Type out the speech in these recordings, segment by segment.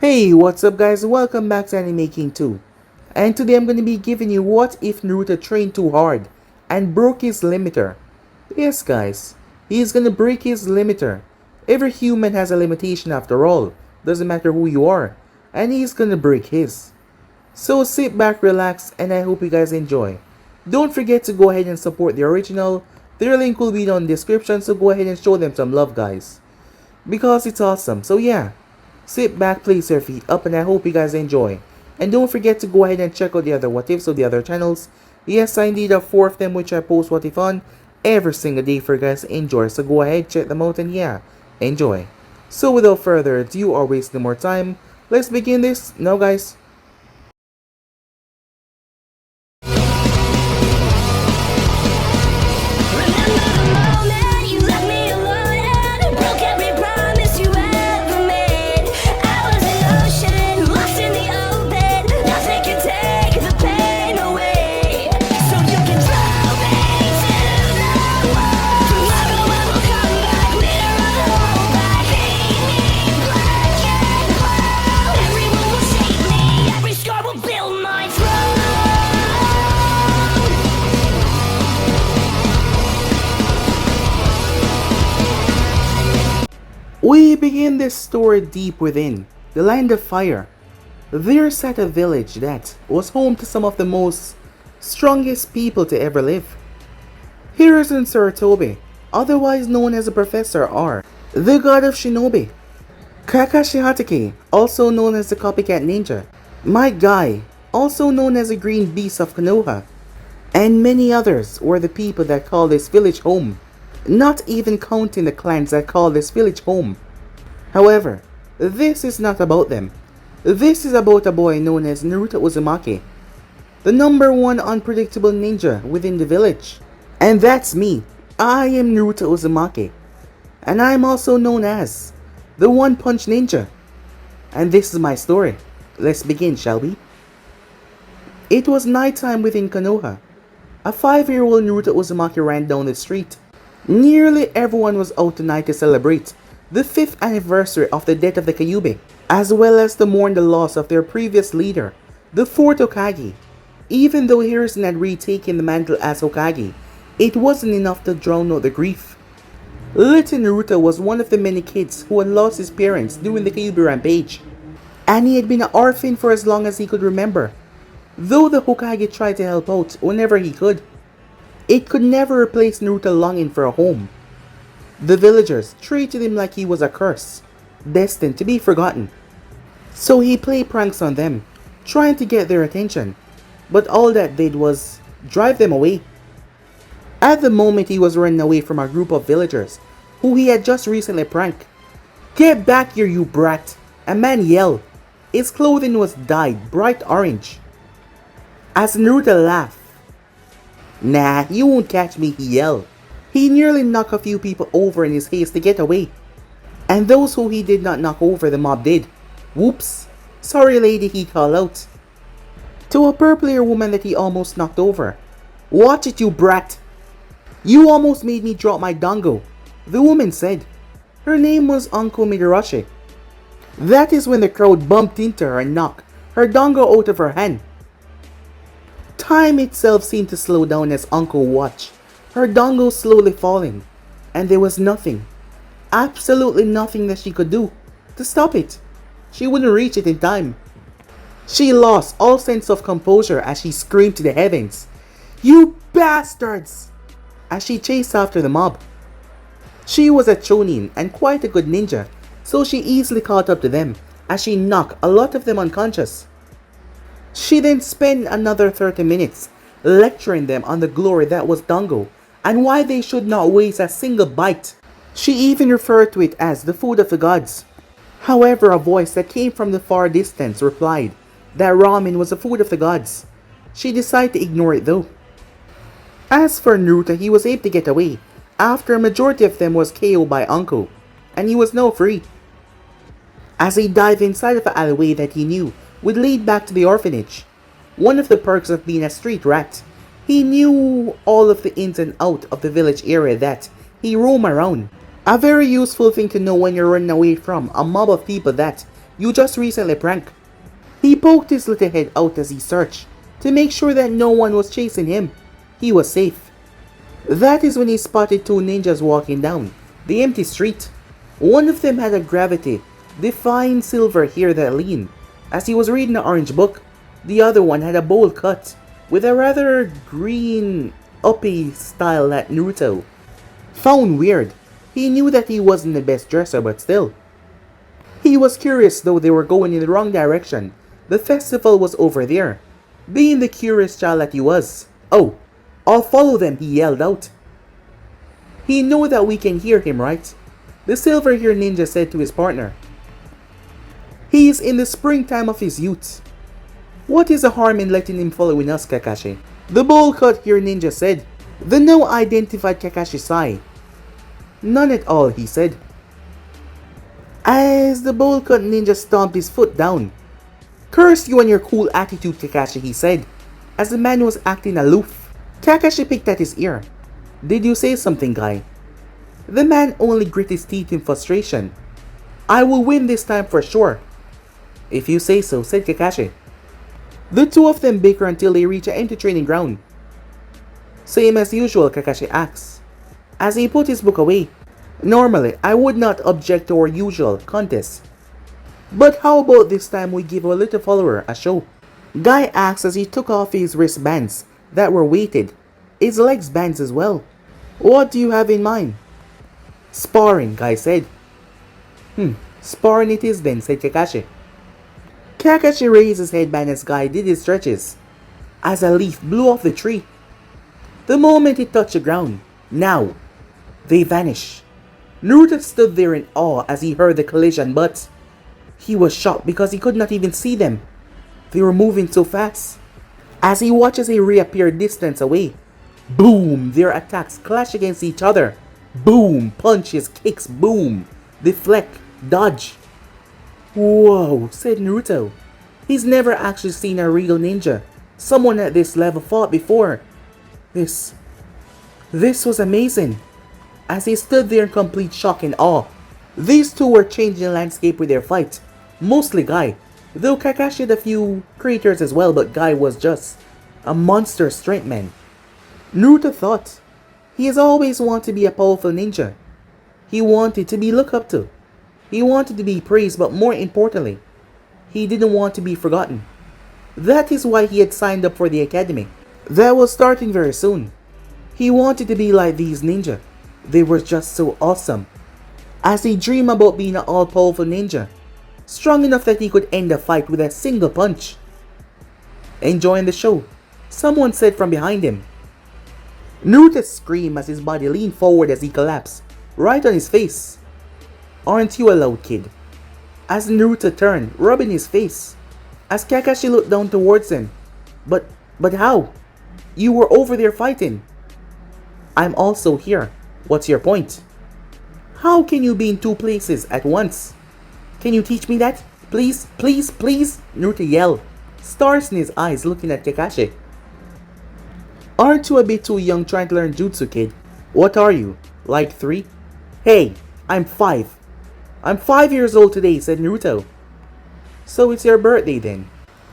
Hey, what's up guys? Welcome back to Anime King 2. And today I'm going to be giving you what if Naruto trained too hard and broke his limiter. Yes guys, he's going to break his limiter. Every human has a limitation after all, doesn't matter who you are, and he's going to break his. So sit back, relax, and I hope you guys enjoy. Don't forget to go ahead and support the original. Their link will be down in the description, so go ahead and show them some love guys. Because it's awesome, so yeah. Sit back, place your feet up, and I hope you guys enjoy. And don't forget to go ahead and check out the other what ifs of the other channels. Yes, I indeed have 4 of them which I post what if on every single day for you guys to enjoy. So go ahead, check them out, and yeah, enjoy. So without further ado or wasting more time, let's begin this now guys. We begin this story deep within the land of fire. There sat a village that was home to some of the most strongest people to ever live. Hiruzen Sarutobi, otherwise known as the Professor R, the god of shinobi. Kakashi Hatake, also known as the Copycat Ninja. My Gai, also known as the Green Beast of Konoha. And many others were the people that call this village home. Not even counting the clans that call this village home. However, this is not about them. This is about a boy known as Naruto Uzumaki, the #1 unpredictable ninja within the village. And that's me. I am Naruto Uzumaki. And I am also known as the One Punch Ninja. And this is my story. Let's begin, shall we? It was nighttime within Konoha. A 5-year-old Naruto Uzumaki ran down the street. Nearly everyone was out tonight to celebrate the 5th anniversary of the death of the Kyuubi, as well as to mourn the loss of their previous leader, the 4th Hokage. Even though Hiruzen had retaken the mantle as Hokage, it wasn't enough to drown out the grief. Little Naruto was one of the many kids who had lost his parents during the Kyuubi rampage, and he had been an orphan for as long as he could remember, though the Hokage tried to help out whenever he could. It could never replace Naruto longing for a home. The villagers treated him like he was a curse, destined to be forgotten. So he played pranks on them, trying to get their attention, but all that did was drive them away. At the moment he was running away from a group of villagers who he had just recently pranked. "Get back here, you brat!" a man yelled. His clothing was dyed bright orange. As Naruto laughed, "Nah, you won't catch me," he yelled. He nearly knocked a few people over in his haste to get away. And those who he did not knock over, the mob did. "Whoops. Sorry lady," he called out to a purple-haired woman that he almost knocked over. "Watch it, you brat. You almost made me drop my dango," the woman said. Her name was Uncle Midarashi. That is when the crowd bumped into her and knocked her dango out of her hand. Time itself seemed to slow down as Uncle watched her dango slowly falling, and there was nothing, absolutely nothing that she could do to stop it. She wouldn't reach it in time. She lost all sense of composure as she screamed to the heavens, "You bastards!" as she chased after the mob. She was a chonin and quite a good ninja, so she easily caught up to them as she knocked a lot of them unconscious. She then spent another 30 minutes lecturing them on the glory that was dango and why they should not waste a single bite. She even referred to it as the food of the gods. However, a voice that came from the far distance replied that ramen was the food of the gods. She decided to ignore it though. As for Naruto, he was able to get away after a majority of them was KO'd by Uncle, and he was now free. As he dived inside of an alleyway that he knew would lead back to the orphanage. One of the perks of being a street rat, he knew all of the ins and outs of the village area that he roamed around. A very useful thing to know when you're running away from a mob of people that you just recently pranked. He poked his little head out as he searched to make sure that no one was chasing him. He was safe. That is when he spotted two ninjas walking down the empty street. One of them had a gravity defying silver hair that leaned as he was reading an orange book. The other one had a bowl cut with a rather green uppy style that Naruto found weird. He knew that he wasn't the best dresser, but still. He was curious, though they were going in the wrong direction. The festival was over there. Being the curious child that he was. "Oh, I'll follow them," he yelled out. "He know that we can hear him, right?" the silver-haired ninja said to his partner. "He is in the springtime of his youth. What is the harm in letting him following us, Kakashi?" the bowl-cut hair ninja said. The no identified Kakashi sighed. "None at all," he said, as the bowl-cut ninja stomped his foot down. "Curse you and your cool attitude, Kakashi," he said, as the man was acting aloof. Kakashi picked at his ear. "Did you say something, Gai?" The man only grit his teeth in frustration. "I will win this time for sure." "If you say so," said Kakashi. The two of them bicker until they reach an empty training ground. "Same as usual," Kakashi asks, as he put his book away. "Normally, I would not object to our usual contest. But how about this time we give our little follower a show?" Guy asked as he took off his wristbands that were weighted, his legs bands as well. "What do you have in mind?" "Sparring," Guy said. Sparring it is then," said Kakashi. Kakashi raised his headband as Guy did his stretches, as a leaf blew off the tree. The moment it touched the ground, now, they vanished. Naruto stood there in awe as he heard the collision, but he was shocked because he could not even see them. They were moving so fast. As he watches they reappear distance away. Boom! Their attacks clash against each other. Boom! Punches, kicks, boom! Deflect, dodge. "Whoa," said Naruto. He's never actually seen a real ninja, someone at this level fought before. This was amazing. As he stood there in complete shock and awe. These two were changing the landscape with their fight. Mostly Guy, though Kakashi had a few craters as well, but Guy was just a monster strength man. Naruto thought, he has always wanted to be a powerful ninja. He wanted to be looked up to. He wanted to be praised, but more importantly, he didn't want to be forgotten. That is why he had signed up for the academy. That was starting very soon. He wanted to be like these ninja. They were just so awesome. As he dreamed about being an all-powerful ninja, strong enough that he could end a fight with a single punch. "Enjoying the show?" someone said from behind him. Naruto screamed as his body leaned forward as he collapsed, right on his face. "Aren't you a loud kid?" as Naruto turned, rubbing his face, as Kakashi looked down towards him. But how? You were over there fighting." "I'm also here. What's your point?" "How can you be in two places at once? Can you teach me that? Please, please, please," Naruto yelled, stars in his eyes looking at Kakashi. "Aren't you a bit too young trying to learn jutsu, kid? What are you, like 3? "Hey, I'm 5. I'm 5 years old today," said Naruto. "So it's your birthday then?"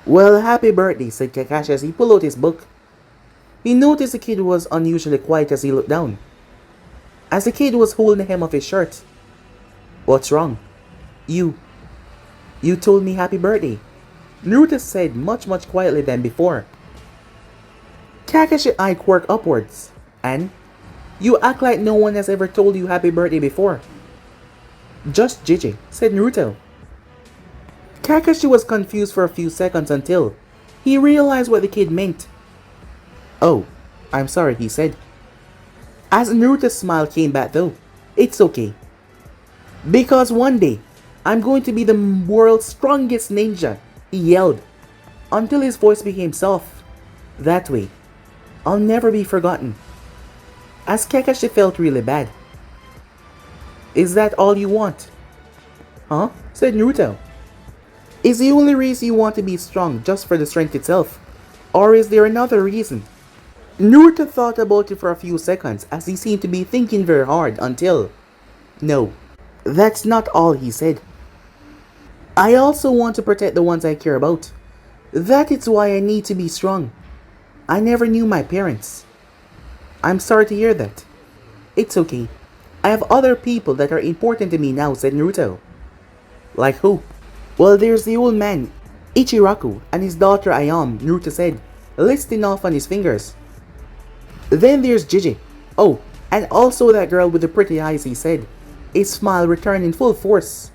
"Well, happy birthday," said Kakashi as he pulled out his book. He noticed the kid was unusually quiet as he looked down, as the kid was holding the hem of his shirt. "What's wrong?" You told me happy birthday," Naruto said much quietly than before. Kakashi eye quirked upwards. "And? You act like no one has ever told you happy birthday before." "Just Gigi," said Naruto. Kakashi was confused for a few seconds until he realized what the kid meant. "Oh, I'm sorry," he said. As Naruto's smile came back though, "It's okay. Because one day, I'm going to be the world's strongest ninja," he yelled, until his voice became soft. "That way, I'll never be forgotten." As Kakashi felt really bad. "Is that all you want?" "Huh?" said Naruto. "Is the only reason you want to be strong just for the strength itself? Or is there another reason?" Naruto thought about it for a few seconds as he seemed to be thinking very hard until... "No, that's not all," he said. I also want to protect the ones I care about. That is why I need to be strong. I never knew my parents. I'm sorry to hear that. It's okay. I have other people that are important to me now, said Naruto. Like who? Well, there's the old man, Ichiraku, and his daughter Ayam, Naruto said, listing off on his fingers. Then there's Gigi. Oh, and also that girl with the pretty eyes, he said. His smile returned in full force.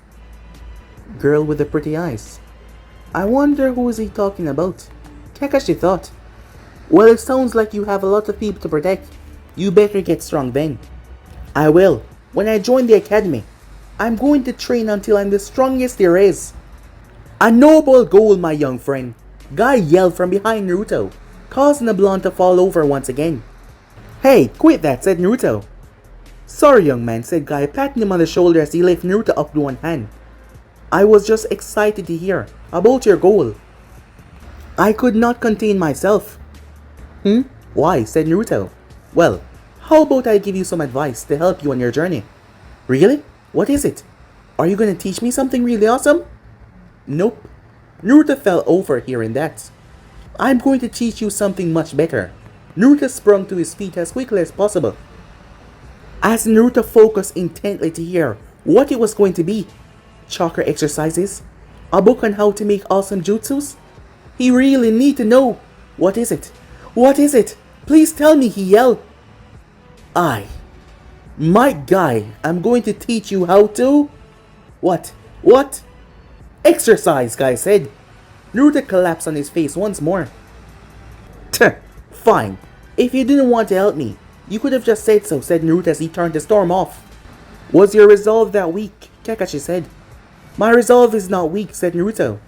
Girl with the pretty eyes. I wonder who is he talking about? Kakashi thought. Well, it sounds like you have a lot of people to protect. You better get strong then. I will. When I join the academy, I'm going to train until I'm the strongest there is. A noble goal, my young friend. Gai yelled from behind Naruto, causing the blonde to fall over once again. Hey, quit that, said Naruto. Sorry, young man, said Gai, patting him on the shoulder as he lifted Naruto up with one hand. I was just excited to hear about your goal. I could not contain myself. Why? Said Naruto. Well, how about I give you some advice to help you on your journey? Really? What is it? Are you going to teach me something really awesome? Nope. Naruto fell over hearing that. I'm going to teach you something much better. Naruto sprung to his feet as quickly as possible. As Naruto focused intently to hear what it was going to be, chakra exercises, a book on how to make awesome jutsus, he really need to know. What is it? What is it? Please tell me, he yelled. My guy, I'm going to teach you how to... What? Exercise, Guy said. Naruto collapsed on his face once more. Fine. If you didn't want to help me, you could have just said so, said Naruto as he turned to storm off. Was your resolve that weak? Kakashi said. My resolve is not weak, said Naruto.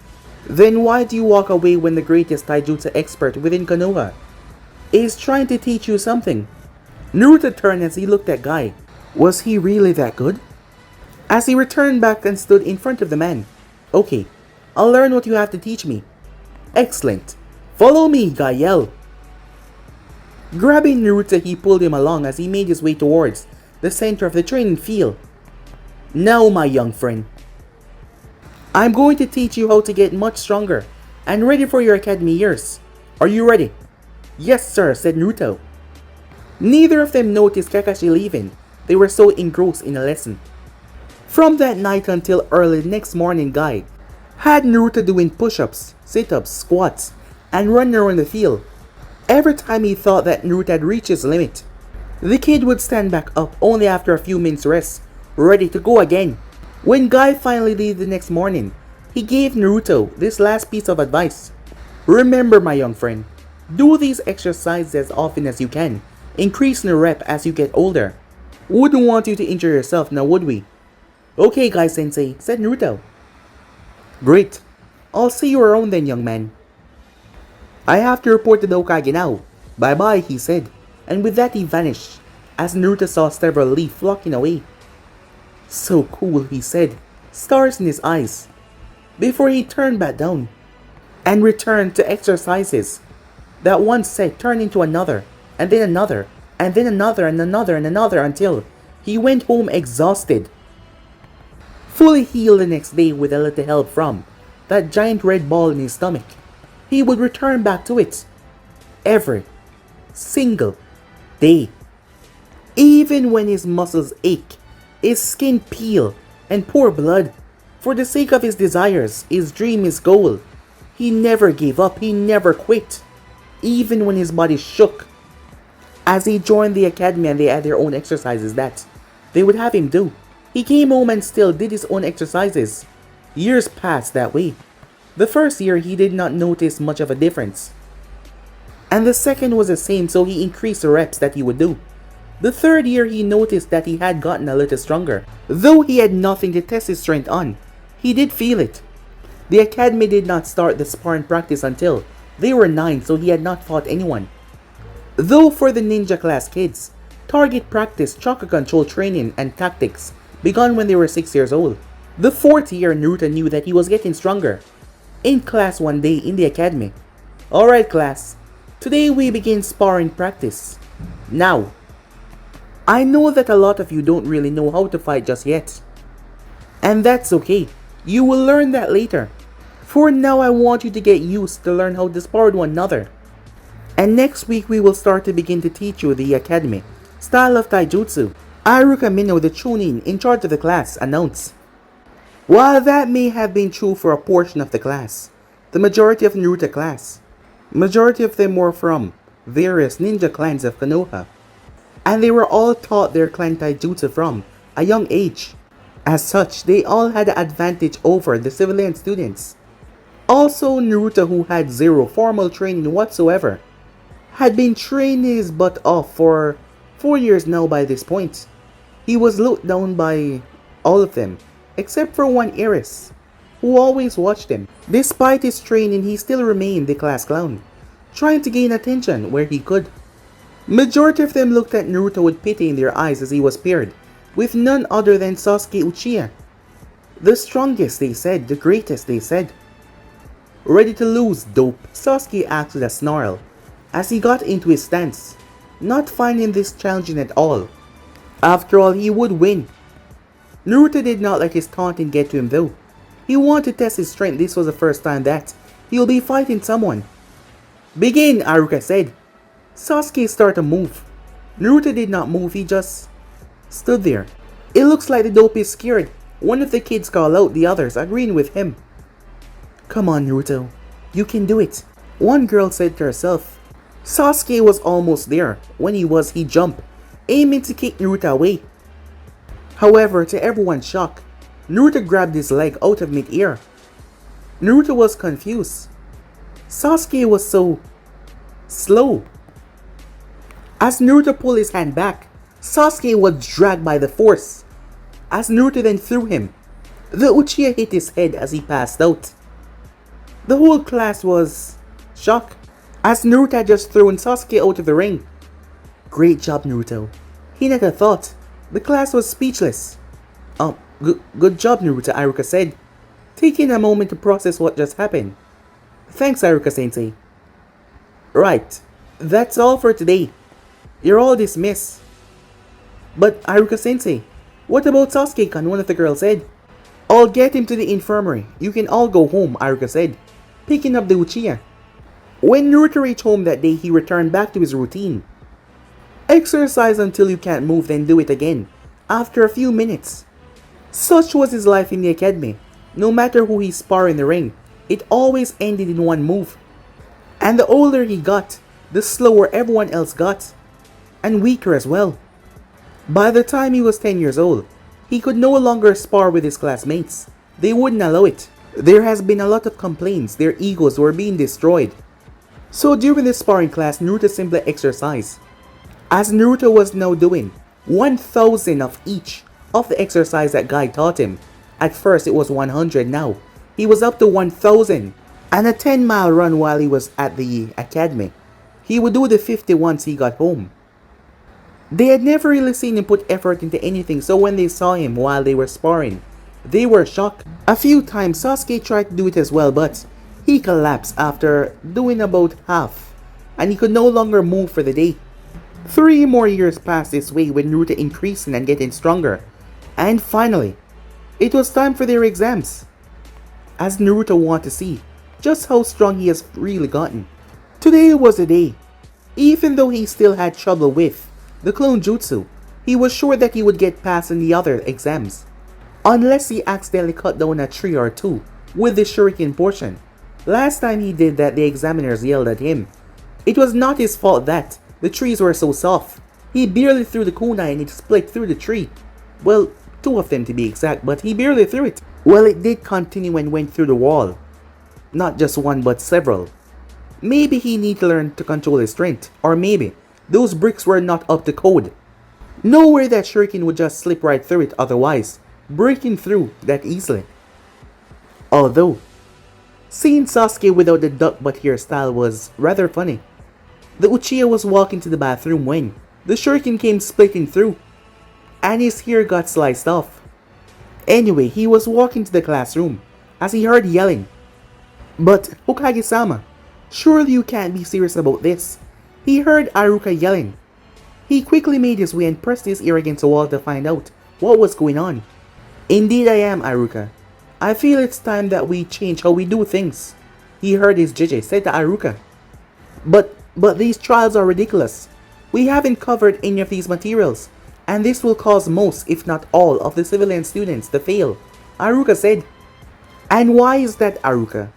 Then why do you walk away when the greatest taijutsu expert within Konoha is trying to teach you something? Naruto turned as he looked at Gai. Was he really that good? As he returned back and stood in front of the man. Okay, I'll learn what you have to teach me. Excellent. Follow me, Gai yelled. Grabbing Naruto, he pulled him along as he made his way towards the center of the training field. Now, my young friend, I'm going to teach you how to get much stronger and ready for your academy years. Are you ready? Yes, sir, said Naruto. Neither of them noticed Kakashi leaving. They were so engrossed in the lesson. From that night until early the next morning, Gai had Naruto doing push-ups, sit-ups, squats, and running around the field. Every time he thought that Naruto had reached his limit, the kid would stand back up only after a few minutes rest, ready to go again. When Gai finally left the next morning, he gave Naruto this last piece of advice. Remember, my young friend, do these exercises as often as you can, increasing the rep as you get older. Wouldn't want you to injure yourself now, would we? Okay, Gai Sensei, said Naruto. Great. I'll see you around then, young man. I have to report to the Hokage now. Bye-bye, he said, and with that he vanished, as Naruto saw several leaves flocking away. So cool, he said, stars in his eyes, before he turned back down, and returned to exercises. That one set turned into another, and then another, and then another, and another, and another, until he went home exhausted. Fully healed the next day with a little help from that giant red ball in his stomach, he would return back to it every single day. Even when his muscles ache, his skin peel, and pour blood, for the sake of his desires, his dream, his goal, he never gave up, he never quit, even when his body shook. As he joined the academy and they had their own exercises that they would have him do, he came home and still did his own exercises. Years passed that way. The first year he did not notice much of a difference, and the second was the same, so he increased the reps that he would do. The third year he noticed that he had gotten a little stronger. Though he had nothing to test his strength on, he did feel it. The academy did not start the sparring practice until they were 9, so he had not fought anyone. Though for the ninja class kids, target practice, chakra control training, and tactics began when they were 6 years old. The fourth year, Naruto knew that he was getting stronger. In class one day in the academy. Alright class, today we begin sparring practice. Now, I know that a lot of you don't really know how to fight just yet. And that's okay. You will learn that later. For now, I want you to get used to learn how to spar with one another. And next week, we will start to begin to teach you the academy style of taijutsu. Aruka Mino, the chunin in charge of the class, announced. While that may have been true for a portion of the class, the majority of Naruto class, majority of them were from various ninja clans of Konoha, and they were all taught their clan taijutsu from a young age. As such, they all had an advantage over the civilian students. Also, Naruto, who had zero formal training whatsoever, had been training his butt off for 4 years now by this point. He was looked down by all of them, except for one heiress, who always watched him. Despite his training, he still remained the class clown, trying to gain attention where he could. Majority of them looked at Naruto with pity in their eyes as he was paired with none other than Sasuke Uchiha. The strongest, they said, the greatest, they said. Ready to lose, dope, Sasuke asked with a snarl as he got into his stance, not finding this challenging at all. After all, he would win. Naruto did not let his taunting get to him though. He wanted to test his strength. This was the first time that he'll be fighting someone. Begin, Aruka said. Sasuke started to move. Naruto did not move, he just stood there. It looks like the dope is scared. One of the kids called out, the others agreeing with him. Come on, Naruto. You can do it, one girl said to herself. Sasuke was almost there. When he jumped, aiming to kick Naruto away. However, to everyone's shock, Naruto grabbed his leg out of mid-air. Naruto was confused. Sasuke was so slow. As Naruto pulled his hand back, Sasuke was dragged by the force. As Naruto then threw him, the Uchiha hit his head as he passed out. The whole class was shocked as Naruto had just thrown Sasuke out of the ring. Great job, Naruto, Hinata thought. The class was speechless. Good job, Naruto, Aruka said, taking a moment to process what just happened. Thanks, Aruka-sensei. Right, that's all for today. You're all dismissed. But Aruka-sensei, what about Sasuke-kun? One of the girls said. I'll get him to the infirmary. You can all go home, Aruka said, picking up the Uchiha. When Naruto reached home that day, he returned back to his routine. Exercise until you can't move, then do it again, after a few minutes. Such was his life in the academy. No matter who he sparred in the ring, it always ended in one move. And the older he got, the slower everyone else got, and weaker as well. By the time he was 10 years old, he could no longer spar with his classmates. They wouldn't allow it. There has been a lot of complaints their egos were being destroyed. So during the sparring class, Naruto simply exercised. As Naruto was now doing 1,000 of each of the exercise that Gai taught him. At first it was 100, now he was up to 1,000. And a 10-mile run while he was at the academy. He would do the 50 once he got home. They had never really seen him put effort into anything, so when they saw him while they were sparring, they were shocked. A few times Sasuke tried to do it as well, but he collapsed after doing about half, and he could no longer move for the day. 3 more years passed this way with Naruto increasing and getting stronger. And finally, it was time for their exams. As Naruto wanted to see just how strong he has really gotten. Today was the day. Even though he still had trouble with the clone jutsu, he was sure that he would get past in the other exams. Unless he accidentally cut down a tree or two with the shuriken portion. Last time he did that, the examiners yelled at him. It was not his fault that the trees were so soft. He barely threw the kunai and it split through the tree. Well, 2 of them to be exact, but he barely threw it. Well, it did continue and went through the wall. Not just one, but several. Maybe he need to learn to control his strength, or maybe those bricks were not up to code. No way that shuriken would just slip right through it otherwise, breaking through that easily. Although, seeing Sasuke without the duck butt hairstyle was rather funny. The Uchiha was walking to the bathroom when the shuriken came splitting through, and his hair got sliced off. Anyway, he was walking to the classroom as he heard yelling. But Hokage-sama, surely you can't be serious about this. He heard Aruka yelling. He quickly made his way and pressed his ear against the wall to find out what was going on. Indeed I am, Aruka. I feel it's time that we change how we do things, he heard his JJ say to Aruka. But these trials are ridiculous. We haven't covered any of these materials, and this will cause most, if not all, of the civilian students to fail, Aruka said. And why is that, Aruka?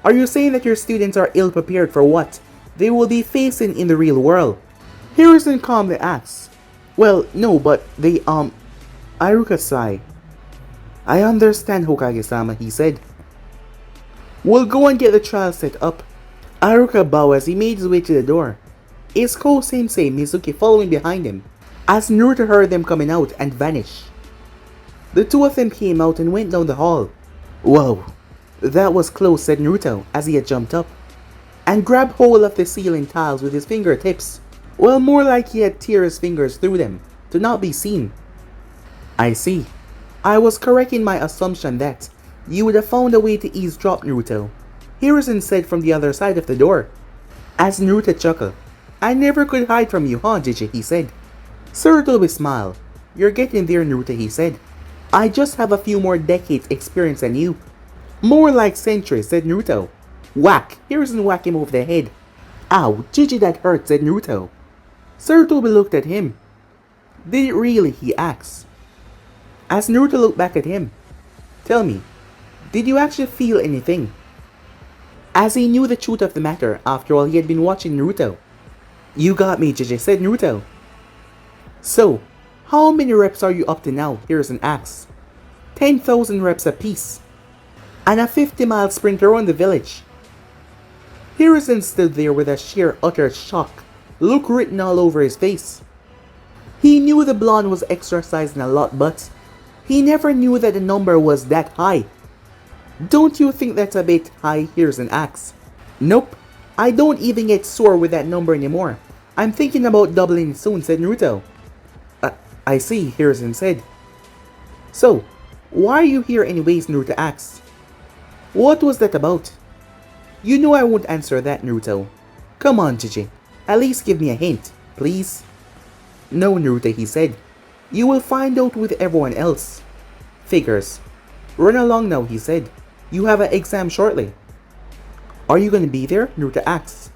Are you saying that your students are ill prepared for what they will be facing in the real world? Harrison calmly asks. Well, no, but they, Aruka sighed. I understand, Hokage-sama, he said. We'll go and get the trial set up. Aruka bowed as he made his way to the door, his co-sensei Mizuki following behind him, as Naruto heard them coming out and vanish. The two of them came out and went down the hall. Whoa, that was close, said Naruto as he had jumped up, and grabbed hold of the ceiling tiles with his fingertips. Well, more like he had tear his fingers through them, to not be seen. I see. I was correct in my assumption that you would have found a way to eavesdrop, Naruto, Harrison said from the other side of the door. As Naruto chuckled, I never could hide from you, huh, JJ, he said. Sarutobi smiled. You're getting there, Naruto, he said. I just have a few more decades experience than you. More like centuries, said Naruto. Whack! Harrison whacked him over the head. Ow, JJ, that hurt, said Naruto. Sarutobi looked at him. Did it really, he asked. As Naruto looked back at him. Tell me, did you actually feel anything? As he knew the truth of the matter, after all, he had been watching Naruto. You got me, JJ, said Naruto. So, how many reps are you up to now? Harrison asked. 10,000 reps apiece. And a 50-mile sprint around the village. Harrison stood there with a sheer utter shock, look written all over his face. He knew the blonde was exercising a lot, but he never knew that the number was that high. Don't you think that's a bit high? Harrison asked. Nope, I don't even get sore with that number anymore. I'm thinking about doubling it soon, said Naruto. I see, Harrison said. So, why are you here anyways? Naruto asked. What was that about? You know I won't answer that, Naruto. Come on, JJ, at least give me a hint, please. No, Naruto, he said. You will find out with everyone else. Figures. Run along now, he said. You have an exam shortly. Are you gonna be there? Naruto asked.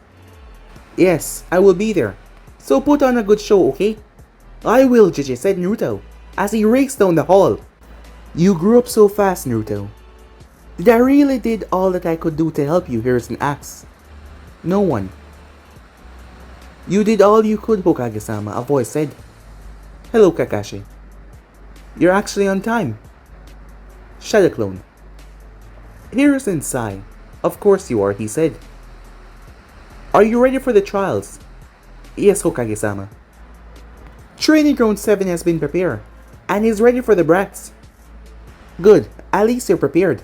Yes, I will be there. So put on a good show, okay? I will, JJ, said Naruto, as he raced down the hall. You grew up so fast, Naruto. Did I really did all that I could do to help you? Harrison asked. No one. You did all you could, Hokage-sama, a voice said. Hello, Kakashi. You're actually on time. Shadow Clone. Harrison sighed. Of course you are, he said. Are you ready for the trials? Yes, Hokage-sama. Training Ground 7 has been prepared, and is ready for the brats. Good, at least you're prepared.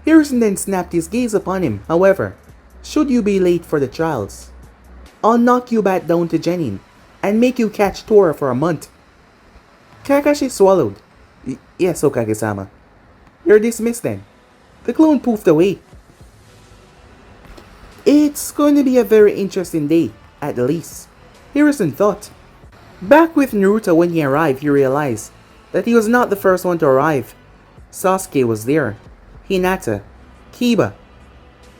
Harrison then snapped his gaze upon him. However, should you be late for the trials, I'll knock you back down to Genin, and make you catch Tora for a month. Kakashi swallowed. Yes, Hokage-sama. You're dismissed then. The clone poofed away. It's going to be a very interesting day, at the least, Harrison thought. Back with Naruto when he arrived, he realized that he was not the first one to arrive. Sasuke was there, Hinata, Kiba,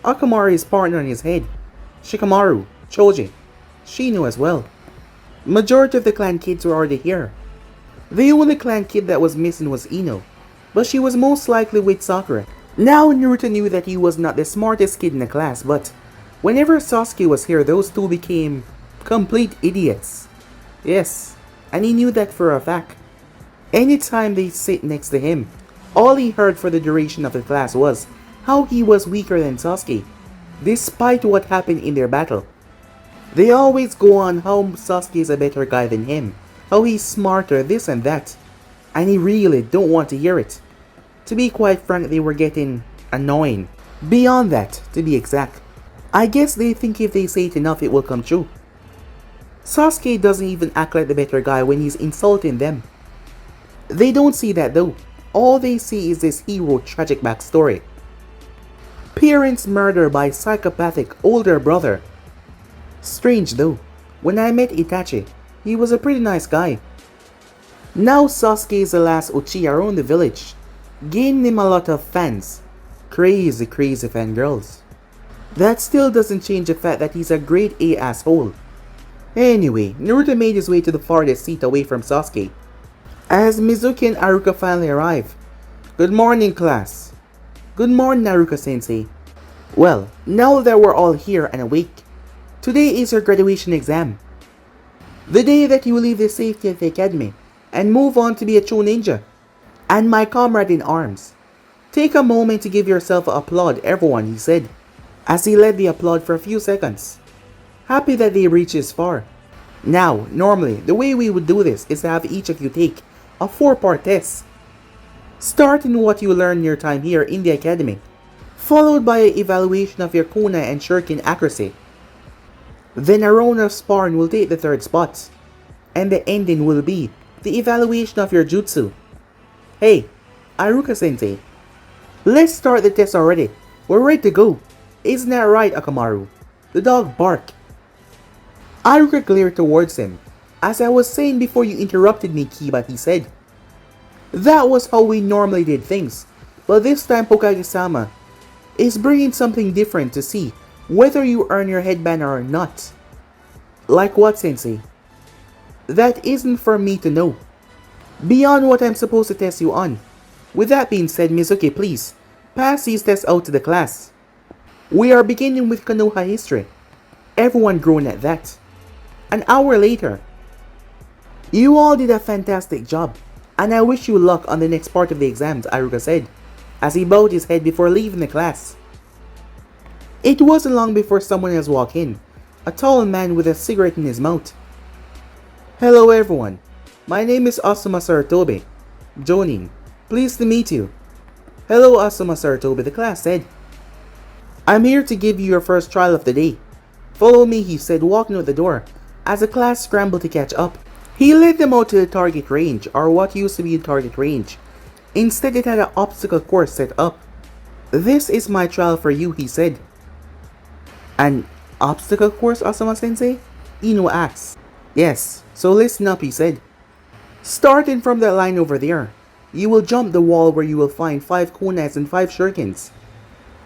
Akamaru's partner on his head, Shikamaru, Choji, Shino as well. Majority of the clan kids were already here. The only clan kid that was missing was Ino, but she was most likely with Sakura. Now Naruto knew that he was not the smartest kid in the class, but whenever Sasuke was here, those two became complete idiots. Yes, and he knew that for a fact. Anytime they sit next to him, all he heard for the duration of the class was how he was weaker than Sasuke, despite what happened in their battle. They always go on how Sasuke is a better guy than him, how he's smarter, this and that, and he really don't want to hear it. To be quite frank, they were getting annoying. Beyond that, to be exact. I guess they think if they say it enough, it will come true. Sasuke doesn't even act like the better guy when he's insulting them. They don't see that though. All they see is this hero tragic backstory. Parents murdered by psychopathic older brother. Strange though, when I met Itachi, he was a pretty nice guy. Now Sasuke is the last Uchiha around the village. Gained him a lot of fans. Crazy, crazy fangirls. That still doesn't change the fact that he's a grade A asshole. Anyway, Naruto made his way to the farthest seat away from Sasuke. As Mizuki and Aruka finally arrive. Good morning, class. Good morning, Naruto-sensei. Well, now that we're all here and awake, today is your graduation exam. The day that you will leave the safety of the academy and move on to be a true ninja. And my comrade in arms. Take a moment to give yourself an applaud, everyone, he said, as he led the applaud for a few seconds. Happy that they reached this far. Now, normally, the way we would do this is to have each of you take a 4-part test. Start in what you learned in your time here in the academy, followed by an evaluation of your kunai and shuriken accuracy. Then a round of sparring will take the 3rd spot, and the ending will be the evaluation of your jutsu. Hey, Aruka-sensei, let's start the test already. We're ready to go. Isn't that right, Akamaru? The dog barked. Aruka glared towards him. As I was saying before you interrupted me, Kiba, he said. That was how we normally did things, but this time Hokage-sama is bringing something different to see whether you earn your headband or not. Like what, sensei? That isn't for me to know. Beyond what I'm supposed to test you on. With that being said, Mizuki, please, pass these tests out to the class. We are beginning with Konoha history. Everyone groaned at that. An hour later. You all did a fantastic job, and I wish you luck on the next part of the exams, Aruka said, as he bowed his head before leaving the class. It wasn't long before someone else walked in, a tall man with a cigarette in his mouth. Hello everyone, my name is Asuma Saratobi. Jonin, pleased to meet you. Hello Asuma Saratobi, the class said. I'm here to give you your first trial of the day. Follow me, he said, walking out the door, as the class scrambled to catch up. He led them out to the target range, or what used to be the target range. Instead, it had an obstacle course set up. This is my trial for you, he said. An obstacle course, Asuma-sensei? Ino asked. Yes, so listen up, he said. Starting from that line over there, you will jump the wall where you will find 5 kunais and 5 shurikens.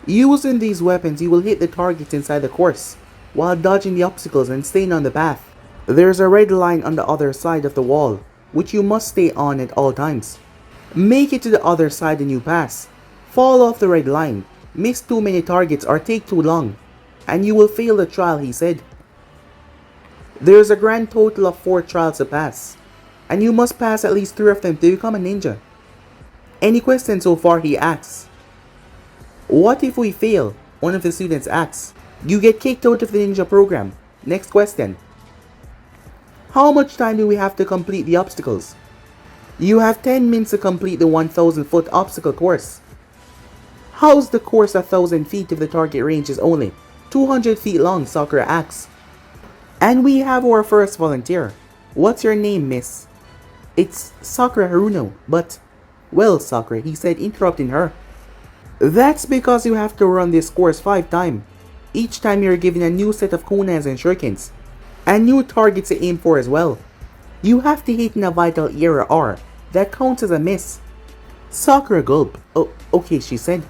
Using these weapons, you will hit the targets inside the course, while dodging the obstacles and staying on the path. There's a red line on the other side of the wall, which you must stay on at all times. Make it to the other side and you pass. Fall off the red line, miss too many targets or take too long, and you will fail the trial, he said. There's a grand total of 4 trials to pass, and you must pass at least 3 of them to become a ninja. Any questions so far, he asks. What if we fail? One of the students asks. You get kicked out of the ninja program. Next question. How much time do we have to complete the obstacles? You have 10 minutes to complete the 1,000-foot obstacle course. How's the course 1,000 feet if the target range is only 200 feet long, Sakura asks. And we have our first volunteer. What's your name, miss? It's Sakura Haruno, but... Well, Sakura, he said, interrupting her. That's because you have to run this course 5 times. Each time you're given a new set of kunais and shurikens, and new targets to aim for as well. You have to hit in a vital area R. That counts as a miss. Sakura gulped. Oh, okay, she said.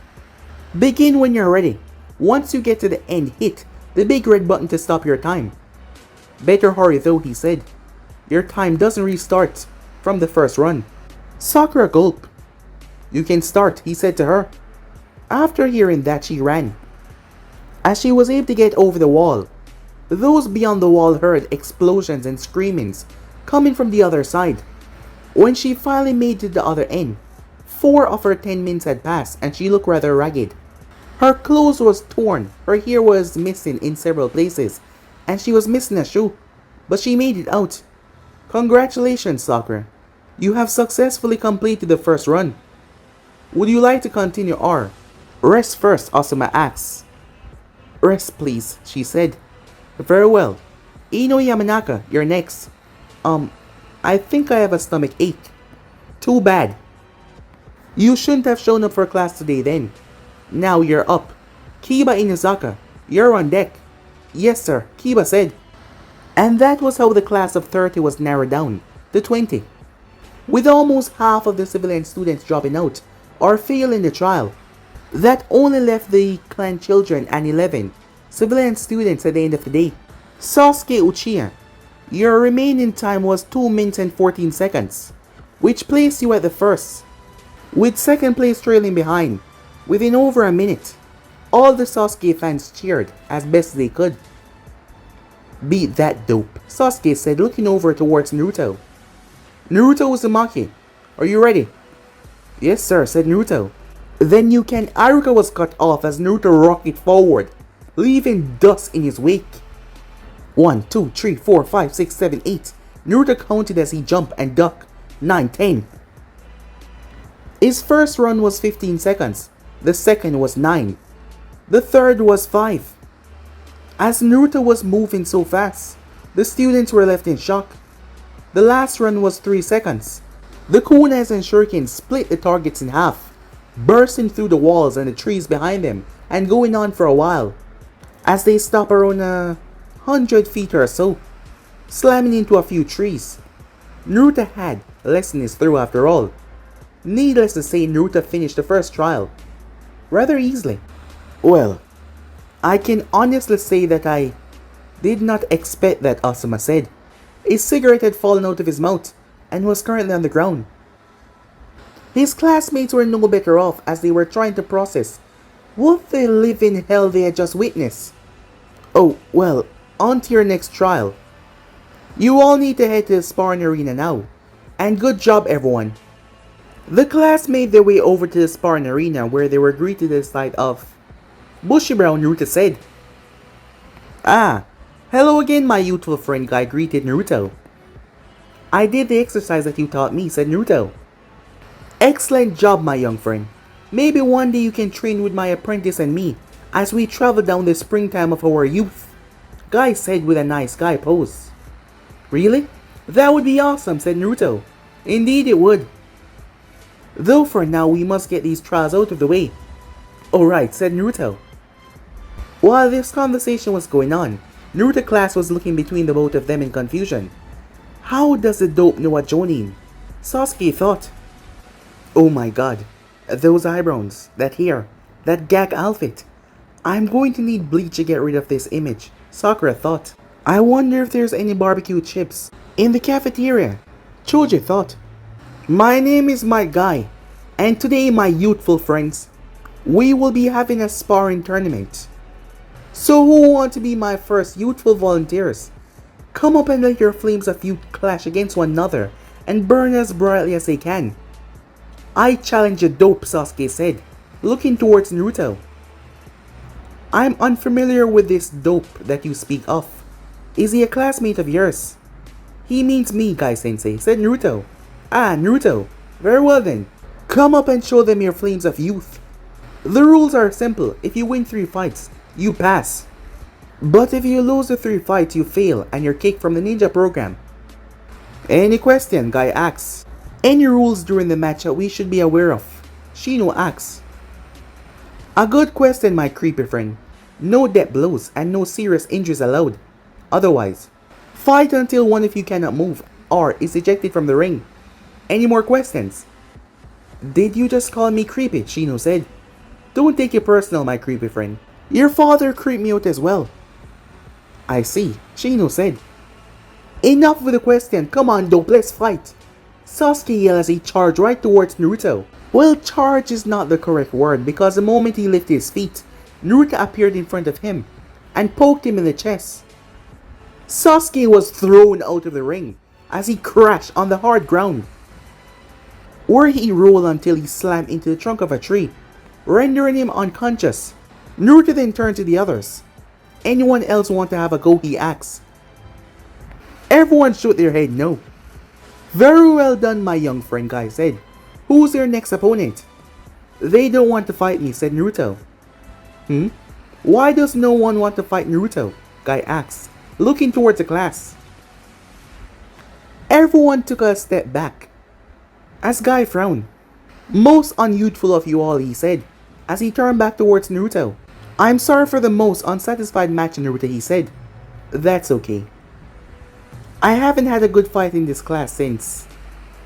Begin when you're ready. Once you get to the end, hit the big red button to stop your time. Better hurry though, he said. Your time doesn't restart from the first run. Sakura gulped. You can start, he said to her. After hearing that, she ran. As she was able to get over the wall, those beyond the wall heard explosions and screamings coming from the other side. When she finally made it to the other end, 4 of her 10 minutes had passed and she looked rather ragged. Her clothes was torn, her hair was missing in several places, and she was missing a shoe. But she made it out. Congratulations, Sakura. You have successfully completed the first run. Would you like to continue or rest first, Asuma asks. Rest please, she said. Very well. Ino Yamanaka, you're next. I think I have a stomach ache. Too bad. You shouldn't have shown up for class today then. Now you're up. Kiba Inazaka, you're on deck. Yes sir, Kiba said. And that was how the class of 30 was narrowed down to 20. With almost half of the civilian students dropping out, or fail in the trial. That only left the clan children and 11 civilian students at the end of the day. Sasuke Uchiha, your remaining time was 2 minutes and 14 seconds, which placed you at the first, with second place trailing behind, within over a minute. All the Sasuke fans cheered as best they could. Beat that dope, Sasuke said, looking over towards Naruto. Naruto Uzumaki, are you ready? Yes sir, said Naruto. Then you can. Iruka was cut off as Naruto rocketed forward, leaving dust in his wake. 1, 2, 3, 4, 5, 6, 7, 8. Naruto counted as he jumped and ducked. 9, 10. His first run was 15 seconds. The second was 9. The third was 5. As Naruto was moving so fast, the students were left in shock. The last run was 3 seconds. The kunas and shurikens split the targets in half, bursting through the walls and the trees behind them and going on for a while, as they stopped around 100 feet or so, slamming into a few trees. Naruto had lessened his throw after all. Needless to say, Naruto finished the first trial rather easily. Well, I can honestly say that I did not expect that, Asuma said. A cigarette had fallen out of his mouth and was currently on the ground. His classmates were no better off as they were trying to process what the living hell they had just witnessed. Oh, well, on to your next trial. You all need to head to the sparring arena now. And good job, everyone. The class made their way over to the sparring arena where they were greeted at the sight of Bushy-Brown. Naruto said. Ah, hello again, my youthful friend, Gai greeted Naruto. I did the exercise that you taught me, said Naruto. Excellent job, my young friend. Maybe one day you can train with my apprentice and me as we travel down the springtime of our youth, Gai said with a nice guy pose. Really? That would be awesome, said Naruto. Indeed it would. Though for now we must get these trials out of the way. Alright, said Naruto. While this conversation was going on, Naruto class was looking between the both of them in confusion. How does the dope know a Jonin? Sasuke thought. Oh my god, those eyebrows, that hair, that gag outfit. I'm going to need bleach to get rid of this image, Sakura thought. I wonder if there's any barbecue chips in the cafeteria, Choji thought. My name is Mike Guy, and today, my youthful friends, we will be having a sparring tournament. So who want to be my first youthful volunteers? Come up and let your flames of youth clash against one another and burn as brightly as they can. I challenge you, dope, Sasuke said, looking towards Naruto. I'm unfamiliar with this dope that you speak of. Is he a classmate of yours? He means me, Gai-sensei, said Naruto. Ah, Naruto. Very well then. Come up and show them your flames of youth. The rules are simple. If you win 3 fights, you pass. But if you lose the 3 fights, you fail and you're kicked from the ninja program. Any question? Gai asks. Any rules during the match that we should be aware of? Shino asks. A good question, my creepy friend. No death blows and no serious injuries allowed. Otherwise, fight until one of you cannot move or is ejected from the ring. Any more questions? Did you just call me creepy? Shino said. Don't take it personal, my creepy friend. Your father creeped me out as well. I see, Shino said. Enough with the question. Come on, dope, let's fight. Sasuke yelled as he charged right towards Naruto. Well, charge is not the correct word because the moment he lifted his feet, Naruto appeared in front of him and poked him in the chest. Sasuke was thrown out of the ring as he crashed on the hard ground, where he rolled until he slammed into the trunk of a tree, rendering him unconscious. Naruto then turned to the others. Anyone else want to have a go? He asked. Everyone shook their head no. Very well done, my young friend, Gai said. Who's your next opponent? They don't want to fight me, said Naruto. Why does no one want to fight Naruto? Gai asked, looking towards the class. Everyone took a step back as Gai frowned. Most unyouthful of you all, he said, as he turned back towards Naruto. I'm sorry for the most unsatisfied match, Naruto, he said. That's okay. I haven't had a good fight in this class since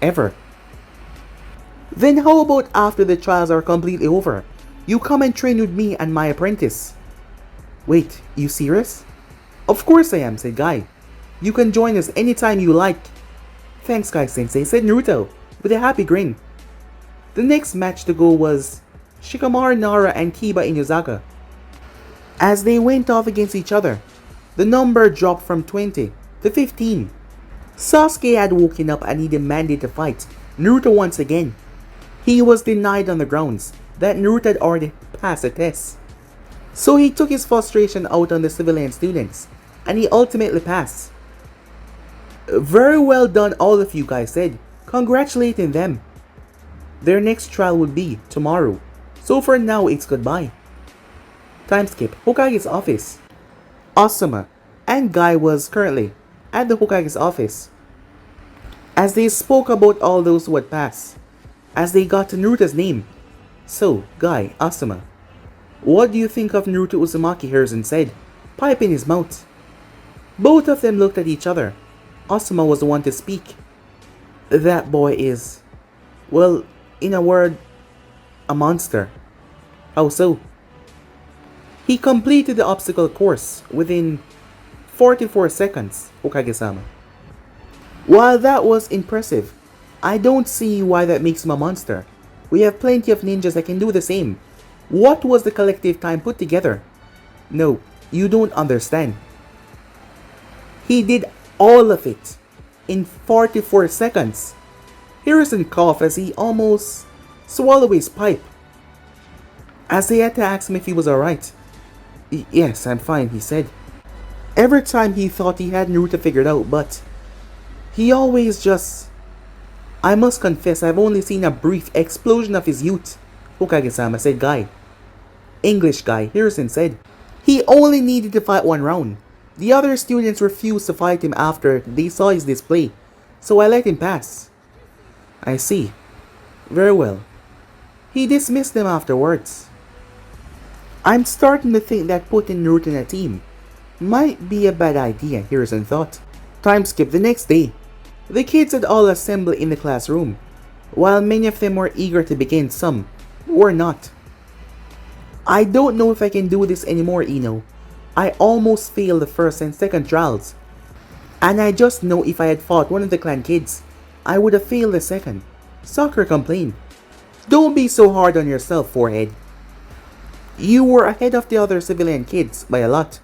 ever. Then how about after the trials are completely over? You come and train with me and my apprentice. Wait, you serious? Of course I am, said Guy. You can join us anytime you like. Thanks, Guy-sensei, said Naruto, with a happy grin. The next match to go was Shikamaru Nara and Kiba Inuzaka. As they went off against each other, the number dropped from 20 to 15. Sasuke had woken up and he demanded to fight Naruto once again. He was denied on the grounds that Naruto had already passed the test. So he took his frustration out on the civilian students, and he ultimately passed. Very well done, all of you, guys said, congratulating them. Their next trial would be tomorrow, so for now it's goodbye. Time skip, Hokage's office. Asuma and Guy was currently at the Hokage's office. As they spoke about all those who had passed, as they got to Naruto's name. So, Guy, Asuma, what do you think of Naruto Uzumaki? Hiruzen said, pipe in his mouth. Both of them looked at each other. Asuma was the one to speak. That boy is, well, in a word, a monster. How so? He completed the obstacle course within 44 seconds, Hokage-sama. While that was impressive, I don't see why that makes him a monster. We have plenty of ninjas that can do the same. What was the collective time put together? No, you don't understand. He did all of it in 44 seconds. Hiruzen coughed as he almost swallowed his pipe. As they had to ask him if he was alright. Yes, I'm fine, he said. Every time he thought he had Naruto figured out, but he always just... I must confess, I've only seen a brief explosion of his youth, Hokage-sama, said Guy. English Guy, Hiruzen said. He only needed to fight one round. The other students refused to fight him after they saw his display, so I let him pass. I see. Very well. He dismissed them afterwards. I'm starting to think that putting Naruto in a team might be a bad idea, Hiruzen thought. Time skip the next day. The kids had all assembled in the classroom. While many of them were eager to begin, some were not. I don't know if I can do this anymore, Ino. I almost failed the first and second trials. And I just know if I had fought one of the clan kids, I would have failed the second. Sakura complained. Don't be so hard on yourself, forehead. You were ahead of the other civilian kids by a lot.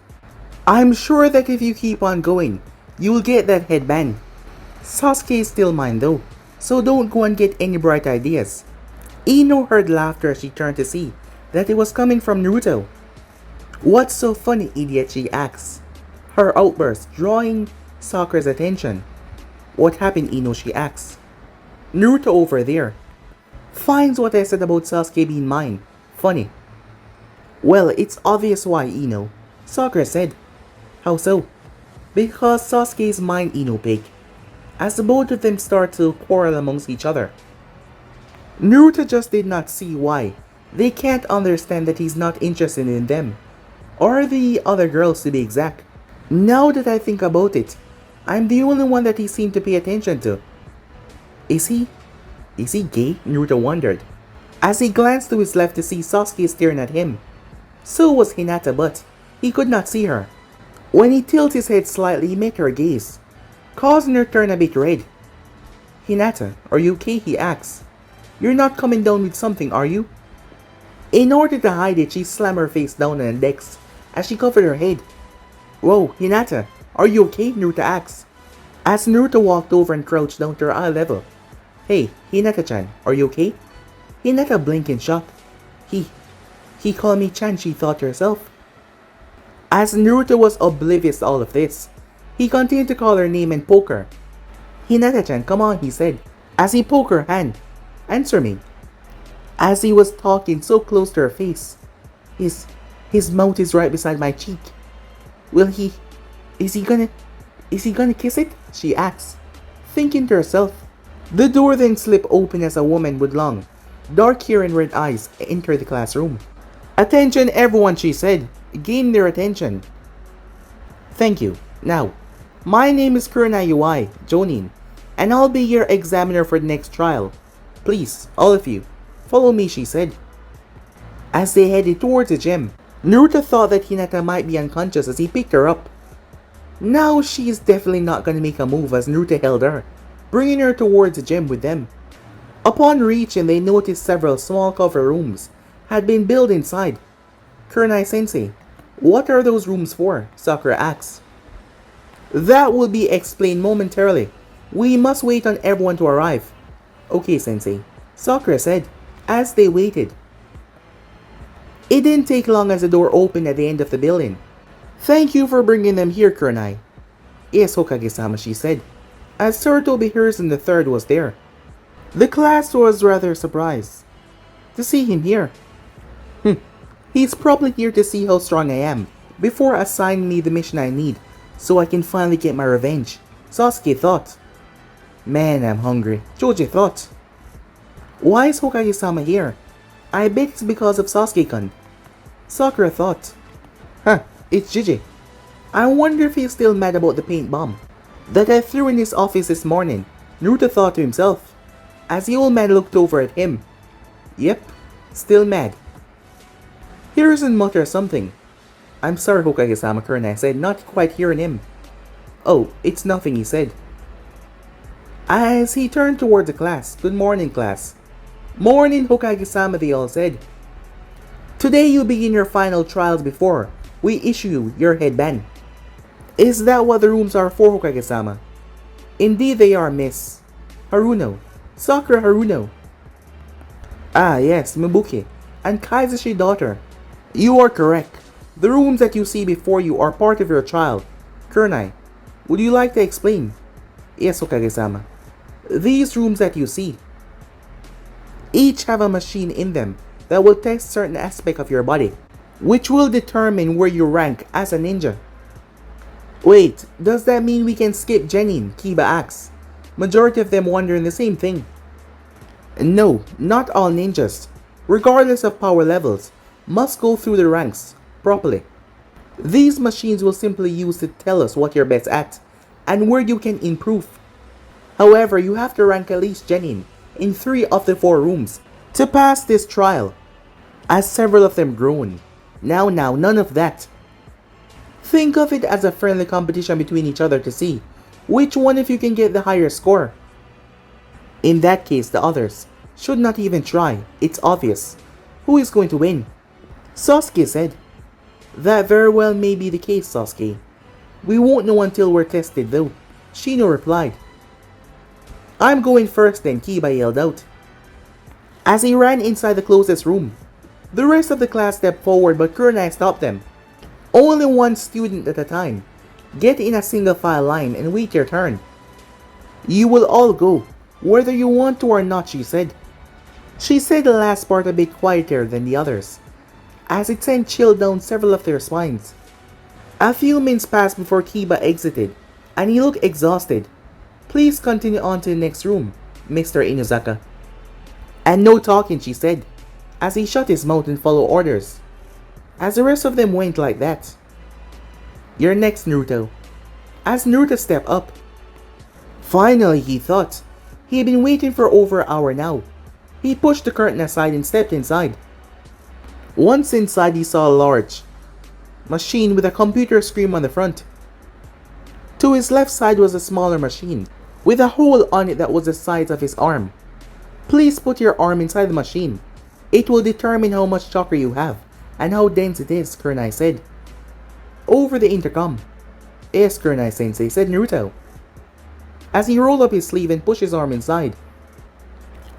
I'm sure that if you keep on going, you'll get that headband. Sasuke is still mine though, so don't go and get any bright ideas. Ino heard laughter as she turned to see that it was coming from Naruto. What's so funny, idiot? She asks, her outburst drawing Sakura's attention. What happened, Ino? She asks. Naruto over there finds what I said about Sasuke being mine funny. Well, it's obvious why, Ino, Sakura said. How so? Because Sasuke is mine, Ino pig. As the both of them start to quarrel amongst each other. Naruto just did not see why. They can't understand that he's not interested in them. Or the other girls, to be exact. Now that I think about it, I'm the only one that he seemed to pay attention to. Is he? Is he gay? Naruto wondered. As he glanced to his left to see Sasuke staring at him. So was Hinata, but he could not see her. When he tilted his head slightly, he met her gaze, causing her to turn a bit red. Hinata, are you okay? He asks. You're not coming down with something, are you? In order to hide it, she slammed her face down on the desk as she covered her head. Whoa, Hinata, are you okay? Naruto asks. As Naruto walked over and crouched down to her eye level. Hey, Hinata-chan, are you okay? Hinata blinked in shock. He called me Chan, she thought to herself. As Naruto was oblivious to all of this, he continued to call her name and poke her. Hinata-chan, come on, he said, as he poked her hand. Answer me. As he was talking so close to her face, his mouth is right beside my cheek. Is he gonna kiss it? She asks, thinking to herself. The door then slipped open as a woman with long, dark hair and red eyes entered the classroom. Attention everyone, she said, gain their attention. Thank you. Now, my name is Kurona Yui, Jonin, and I'll be your examiner for the next trial. Please, all of you, follow me, she said. As they headed towards the gym, Naruto thought that Hinata might be unconscious as he picked her up. Now she is definitely not going to make a move as Naruto held her, bringing her towards the gym with them. Upon reaching, they noticed several small cover rooms had been built inside. Kurenai-sensei, what are those rooms for? Sakura asked. That will be explained momentarily. We must wait on everyone to arrive. Okay, sensei, Sakura said as they waited. It didn't take long as the door opened at the end of the building. Thank you for bringing them here, Kurenai. Yes, Hokage-sama, she said, as Sarutobi Hiruzen III was there. The class was rather surprised to see him here. He's probably here to see how strong I am before assigning me the mission I need so I can finally get my revenge, Sasuke thought. Man, I'm hungry, Choji thought. Why is Hokage-sama here? I bet it's because of Sasuke-kun. Sakura thought. It's Gigi. I wonder if he's still mad about the paint bomb that I threw in his office this morning, Naruto thought to himself, as the old man looked over at him. Yep, still mad. Hiruzen muttered something. I'm sorry, Hokage-sama, Kurenai said, not quite hearing him. Oh, it's nothing, he said. As he turned toward the class. Good morning, class. Morning, Hokage-sama, they all said. Today you begin your final trials before we issue your headband. Is that what the rooms are for, Hokage-sama? Indeed they are, Miss Haruno. Sakura Haruno. Ah, yes, Mibuki. And Kaizashi daughter. You are correct. The rooms that you see before you are part of your child. Kurenai, would you like to explain? Yes, Hokage-sama. These rooms that you see each have a machine in them that will test certain aspect of your body, which will determine where you rank as a ninja. Wait, does that mean we can skip Genin? Kiba asks. Majority of them wondering the same thing. No, not all ninjas, regardless of power levels, must go through the ranks properly. These machines will simply use to tell us what you're best at and where you can improve. However, you have to rank at least Genin in 3 of the 4 rooms to pass this trial, as several of them groan. Now, none of that. Think of it as a friendly competition between each other to see which one of you can get the higher score. In that case, the others should not even try. It's obvious who is going to win. Sasuke said. That very well may be the case, Sasuke. We won't know until we're tested though, Shino replied. I'm going first then, Kiba yelled out. As he ran inside the closest room, the rest of the class stepped forward but Kurenai stopped them. Only one student at a time. Get in a single file line and wait your turn. You will all go, whether you want to or not, she said. She said the last part a bit quieter than the others, as it sent chill down several of their spines. A few minutes passed before Kiba exited, and he looked exhausted. Please continue on to the next room, Mr. Inuzaka. And no talking, she said, as he shut his mouth and followed orders. As the rest of them went like that. You're next, Naruto. As Naruto stepped up. Finally, he thought. He had been waiting for over an hour now. He pushed the curtain aside and stepped inside. Once inside, he saw a large machine with a computer screen on the front. To his left side was a smaller machine with a hole on it that was the size of his arm. Please put your arm inside the machine. It will determine how much chakra you have and how dense it is, Kurenai said. Over the intercom. Yes, Kurenai-sensei, said Naruto, as he rolled up his sleeve and pushed his arm inside,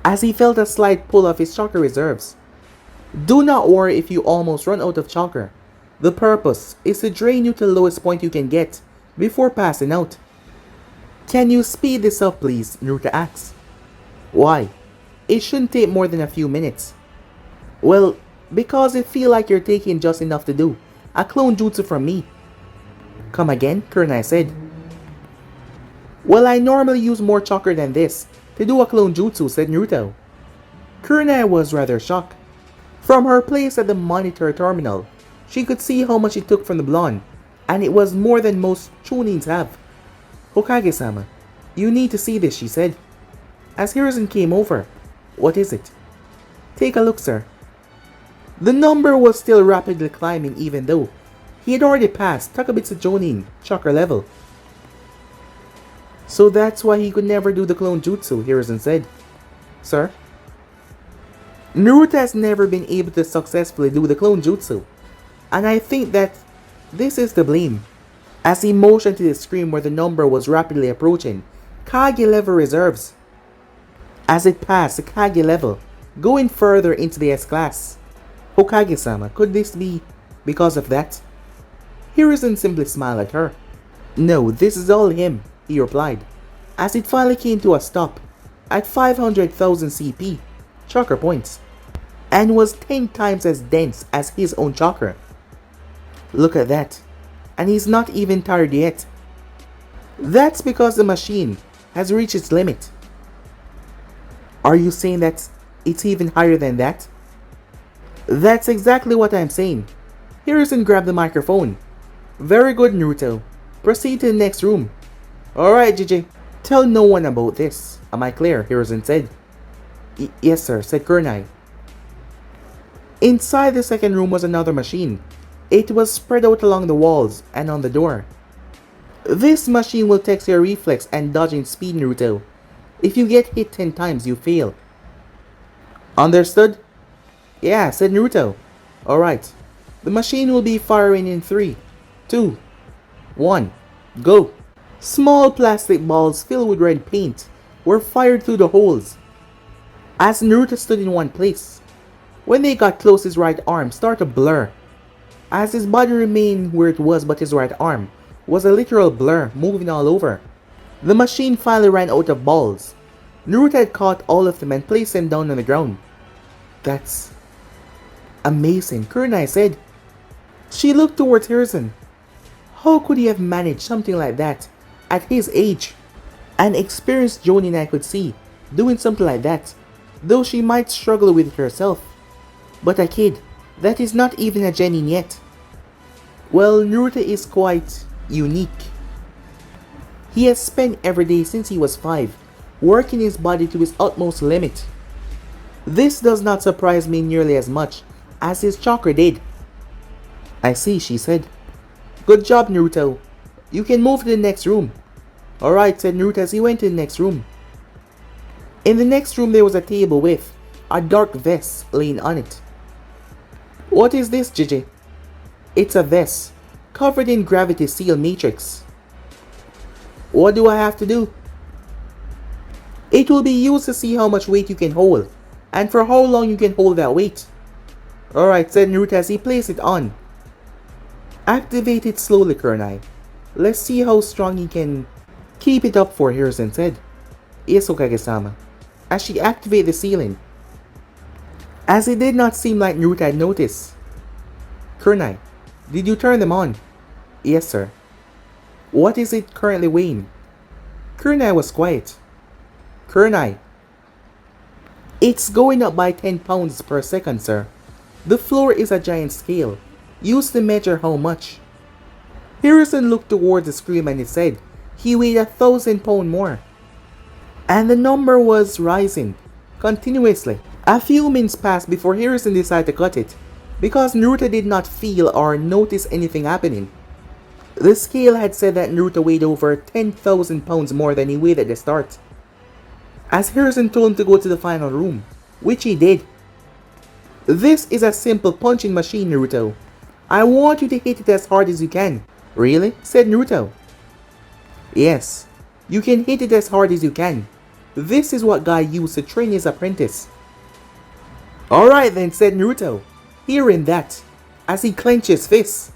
as he felt a slight pull of his chakra reserves. Do not worry if you almost run out of chakra. The purpose is to drain you to the lowest point you can get before passing out. Can you speed this up, please? Naruto asked. Why? It shouldn't take more than a few minutes. Well, because it feels like you're taking just enough to do a clone jutsu from me. Come again? Kurenai said. Well, I normally use more chakra than this to do a clone jutsu, said Naruto. Kurenai was rather shocked. From her place at the monitor terminal, she could see how much it took from the blonde, and it was more than most chunins have. Hokage-sama, you need to see this, she said, as Hiruzen came over. What is it? Take a look, sir. The number was still rapidly climbing even though he had already passed Takabitsu Jonin chakra level. So that's why he could never do the clone jutsu, Hiruzen said. Sir? Naruto has never been able to successfully do the clone jutsu, and I think that this is the blame. As he motioned to the screen where the number was rapidly approaching Kage level reserves. As it passed the Kage level, going further into the S-class. Hokage-sama, could this be because of that? Hiruzen simply smiled at her. No, this is all him, he replied, as it finally came to a stop at 500,000 CP, chakra points, and was 10 times as dense as his own chakra. Look at that, and he's not even tired yet. That's because the machine has reached its limit. Are you saying that it's even higher than that? That's exactly what I'm saying. Hiruzen grabbed the microphone. Very good, Naruto. Proceed to the next room. Alright, JJ. Tell no one about this. Am I clear? Hiruzen said. Yes, sir, said Kurnai. Inside the second room was another machine. It was spread out along the walls and on the door. This machine will test your reflex and dodging speed, Naruto. If you get hit 10 times, you fail. Understood? Yeah, said Naruto. Alright. The machine will be firing in 3, 2, 1, go. Small plastic balls filled with red paint were fired through the holes. As Naruto stood in one place, when they got close, his right arm started to blur. As his body remained where it was, but his right arm was a literal blur, moving all over. The machine finally ran out of balls. Naruto had caught all of them and placed them down on the ground. That's amazing, Kurnai said. She looked towards Hiruzen. How could he have managed something like that at his age? An experienced Jonin I could see doing something like that, though she might struggle with it herself. But a kid that is not even a genin yet. Well, Naruto is quite unique. He has spent every day since he was 5 working his body to his utmost limit. This does not surprise me nearly as much as his chakra did. I see, she said. Good job, Naruto. You can move to the next room. Alright, said Naruto as he went to the next room. In the next room there was a table with a dark vest laying on it. What is this, JJ? It's a vest covered in gravity seal matrix. What do I have to do? It will be used to see how much weight you can hold and for how long you can hold that weight. Alright, said Naruto as he placed it on. Activate it slowly, Kurnai. Let's see how strong he can keep it up for, Hiruzen said. Yes, Hokage-sama. As she activated the ceiling. As it did not seem like Naruto had noticed. Kurnai, did you turn them on? Yes, sir. What is it currently weighing? Kurnai was quiet. Kurnai. It's going up by 10 pounds per second, sir. The floor is a giant scale, used to measure how much. Hiruzen looked towards the screen and it said he weighed 1,000 pounds more. And the number was rising continuously. A few minutes passed before Hiruzen decided to cut it, because Naruto did not feel or notice anything happening. The scale had said that Naruto weighed over 10,000 pounds more than he weighed at the start. As Hiruzen told him to go to the final room, which he did. This is a simple punching machine, Naruto. I want you to hit it as hard as you can. Really? Said Naruto. Yes, you can hit it as hard as you can. This is what Gai used to train his apprentice. Alright then, said Naruto, hearing that, as he clenched his fists.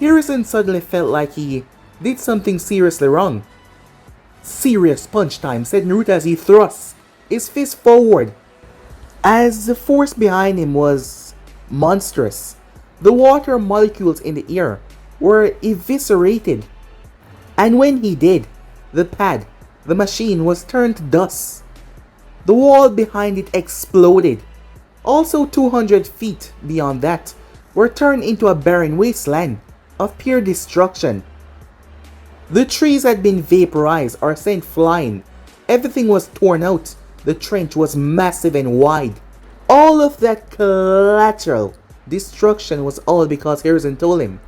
Hiruzen suddenly felt like he did something seriously wrong. Serious punch time, said Naruto as he thrust his fist forward. As the force behind him was monstrous, the water molecules in the air were eviscerated. And when he did, the machine was turned to dust. The wall behind it exploded. Also 200 feet beyond that were turned into a barren wasteland of pure destruction. The trees had been vaporized or sent flying. Everything was torn out The trench was massive and wide. All of that collateral destruction was all because Harrison told him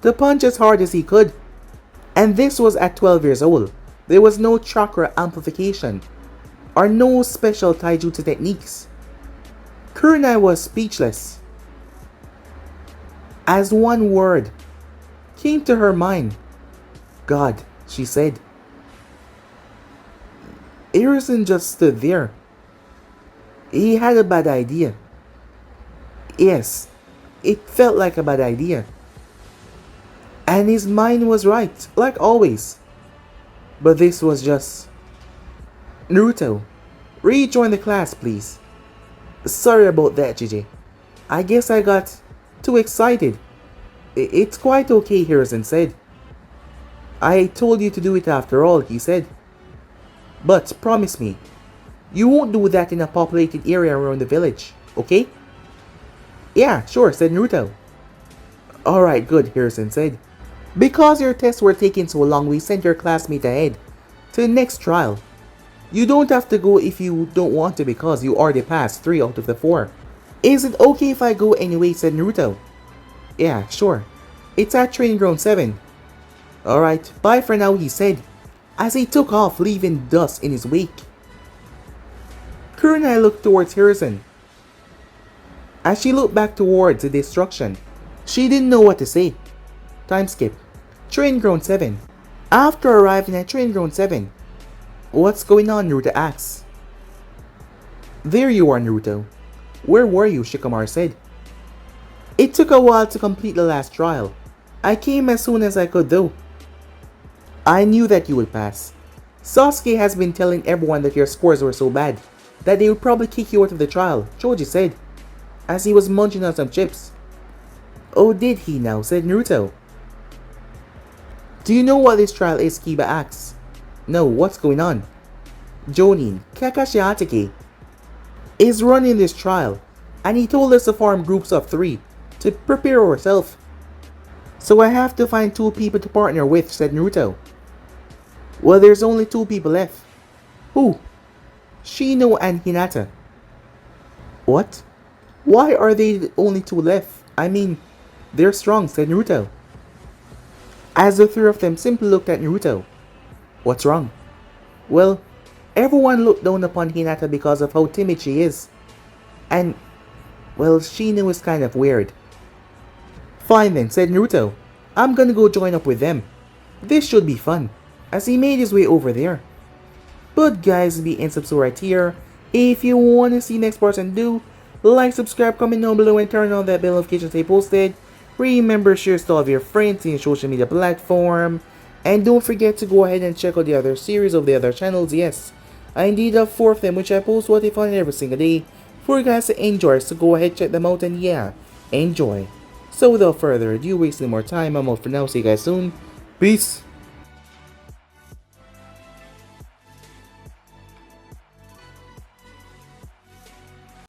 to punch as hard as he could. And this was at 12 years old. There was no chakra amplification or no special taijutsu techniques. Kurenai was speechless. As one word came to her mind. God, she said. Harrison just stood there. He had a bad idea. Yes, it felt like a bad idea. And his mind was right, like always. But this was just... Naruto, rejoin the class, please. Sorry about that, JJ. I guess I got too excited. It's quite okay, Harrison said. I told you to do it after all, he said. But promise me, you won't do that in a populated area around the village, okay? Yeah, sure, said Naruto. Alright, good, Harrison said. Because your tests were taking so long, we sent your classmate ahead to the next trial. You don't have to go if you don't want to because you already passed 3 out of the 4. Is it okay if I go anyway, said Naruto. Yeah, sure. It's at Training Ground 7. Alright, bye for now, he said, as he took off, leaving dust in his wake. Kurenai looked towards Harrison. As she looked back towards the destruction, she didn't know what to say. Time skip. Training Ground 7. After arriving at Training Ground 7, what's going on, Naruto asks. There you are, Naruto. Where were you, Shikamaru said. It took a while to complete the last trial. I came as soon as I could though. I knew that you would pass. Sasuke has been telling everyone that your scores were so bad that they would probably kick you out of the trial, Choji said, as he was munching on some chips. Oh, did he now, said Naruto. Do you know what this trial is, Kiba asks. No, what's going on? Jonin, Kakashi Hatake, is running this trial, and he told us to form groups of 3 to prepare ourselves. So I have to find 2 people to partner with, said Naruto. Well, there's only 2 people left. Who? Shino and Hinata. What? Why are they the only 2 left? I mean, they're strong, said Naruto. As the 3 of them simply looked at Naruto. What's wrong? Well, everyone looked down upon Hinata because of how timid she is. And, well, Shino is kind of weird. Fine then, said Naruto. I'm gonna go join up with them. This should be fun, as he made his way over there. But guys, be in subscribe right here. If you want to see next part, and do like, subscribe, comment down below, and turn on that bell notification to stay posted. Remember, share to all of your friends in your social media platform. And don't forget to go ahead and check out the other series of the other channels. Yes, I indeed have 4 of them, which I post what I find every single day for you guys to enjoy. So go ahead, check them out, and yeah, enjoy. So without further ado, wasting more time, I'm out for now. See you guys soon. Peace.